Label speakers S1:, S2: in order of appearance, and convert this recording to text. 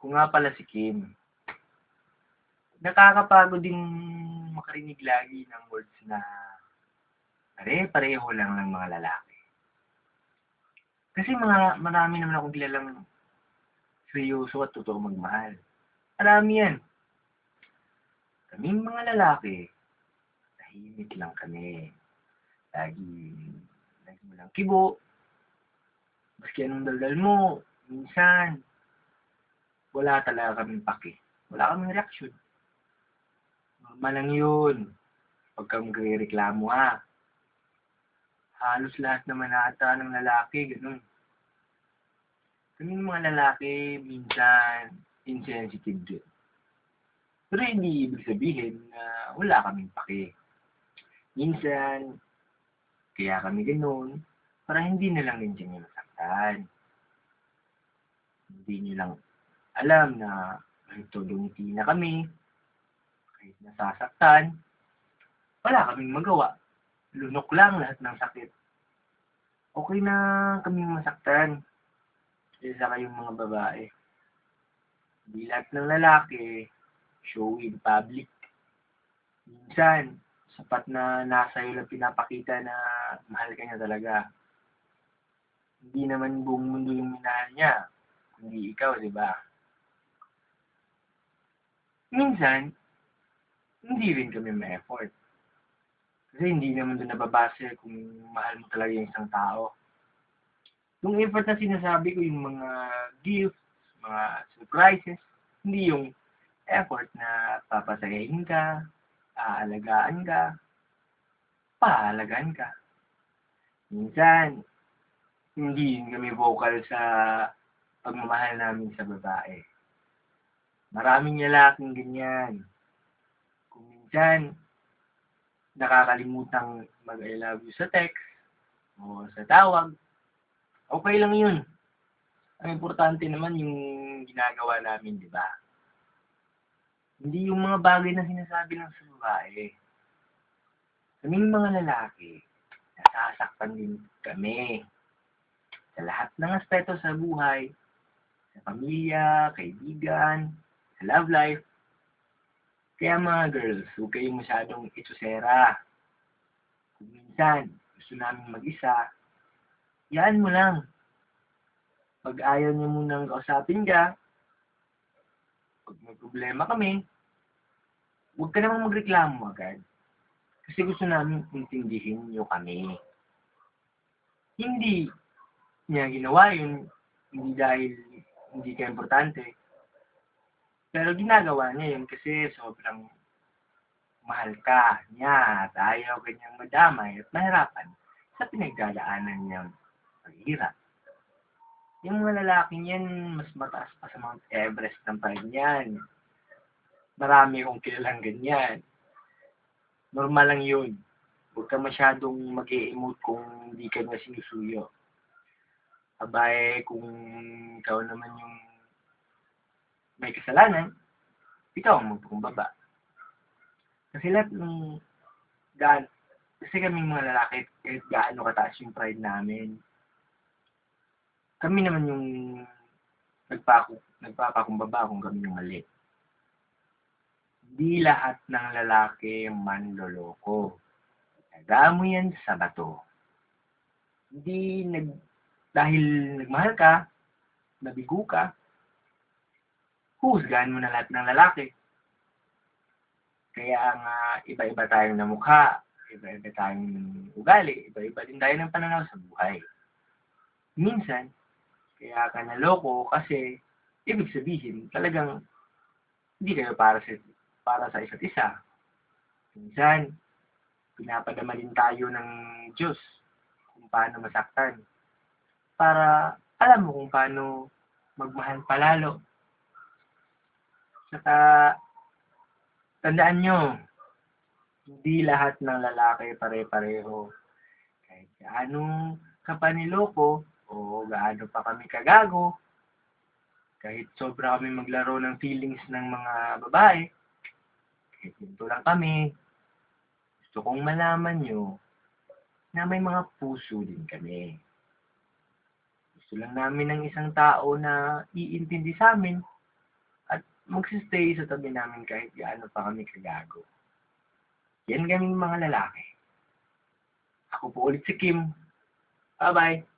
S1: Ako nga pala si Kim. Nakakapagod din makarinig lagi ng words na pare-pareho lang ng mga lalaki. Kasi marami naman akong kilalang seryoso at totoo magmahal. Marami yan. Kaming mga lalaki, tahimik lang kami. Lagi mo lang kibo. Maski anong daldal mo, minsan, wala talaga kaming pake. Wala kaming reaksyon. Normal lang yun. Pag kang magre-reklamo ha. Halos lahat naman ata ng lalaki, ganun. Kaming mga lalaki, minsan, insensitive din. Pero hindi ibig sabihin na wala kaming pake. Minsan, kaya kami ganun, para hindi na lang din siya masaktan. Hindi nyo lang alam na ganito lumiti na kami, kahit nasasaktan, wala kaming magawa. Lunok lang lahat ng sakit. Okay na kaming masaktan. Isa kayong mga babae. Hindi lahat ng lalaki, show in public. Minsan, sapat na nasa iyo lang pinapakita na mahal ka niya talaga. Hindi naman buong mundo yung minahal niya, kundi ikaw, di ba? Minsan, hindi rin kami ma-effort. Kasi hindi naman doon nababase kung mahal mo talaga yung isang tao. Yung effort na sinasabi ko, yung mga gifts, mga surprises, hindi yung effort na papasayahin ka, aalagaan ka, paalagaan ka. Minsan, hindi kami vocal sa pagmamahal namin sa babae. Maraming lalaking ganyan. Kung minsan, nakakalimutang mag-I love you sa text o sa tawag, okay lang yun. Ang importante naman yung ginagawa namin, di ba? Hindi yung mga bagay na sinasabi lang sa babae. Kaming mga lalaki, nasasaktan din kami sa lahat ng aspeto sa buhay, sa pamilya, kaibigan, sa love life. Kaya mga girls, huwag kayong masyadong itusera. Kung minsan, gusto namin mag-isa, yan mo lang. Pag ayaw niyo munang kausapin ka, pag may problema kami, huwag ka namang magreklamo agad. Kasi gusto namin intindihin niyo kami. Hindi niya ginawa yun, hindi dahil hindi ka importante. Pero ginagawa niya yun kasi sobrang mahal ka niya at ayaw kanyang madamay at mahirapan sa pinagdadaanan niyang paghihirap. Yung mga lalaking yan, mas mataas pa sa Mount Everest ng pride niyan. Marami kong kilalang ganyan. Normal lang yun. Huwag ka masyadong mag-e-emote kung hindi ka na sinusuyo. Abay, kung ikaw naman yung may kasalanan, ikaw ang magpakumbaba. Kasi lahat ng kasi kaming mga lalaki, kahit gaano kataas yung pride namin, kami naman yung nagpapakumbaba kung kami yung mali. Di lahat ng lalaki manloloko. Taga mo yan sa bato. Dahil nagmahal ka, nabigo ka, husgahan mo na lahat ng lalaki. Kaya nga, iba-iba tayong namukha, iba-iba tayong ugali, iba-iba din tayo ng pananaw sa buhay. Minsan, kaya ka naloko kasi ibig sabihin talagang hindi kayo para sa isa't isa. Minsan, pinapadama din tayo ng Diyos kung paano masaktan. Para alam mo kung paano magmahal palalo. Saka, tandaan nyo, hindi lahat ng lalaki pare-pareho. Kahit gaano ka pa niloko, o gaano pa kami kagago, kahit sobra kami maglaro ng feelings ng mga babae, kahit ganito lang kami, gusto kong malaman nyo na may mga puso din kami. Gusto lang namin ng isang tao na iintindi sa amin magsistay sa tabi namin kahit gaano pa kami kagago. Yan kaming mga lalaki. Ako po ulit si Kim. Bye-bye!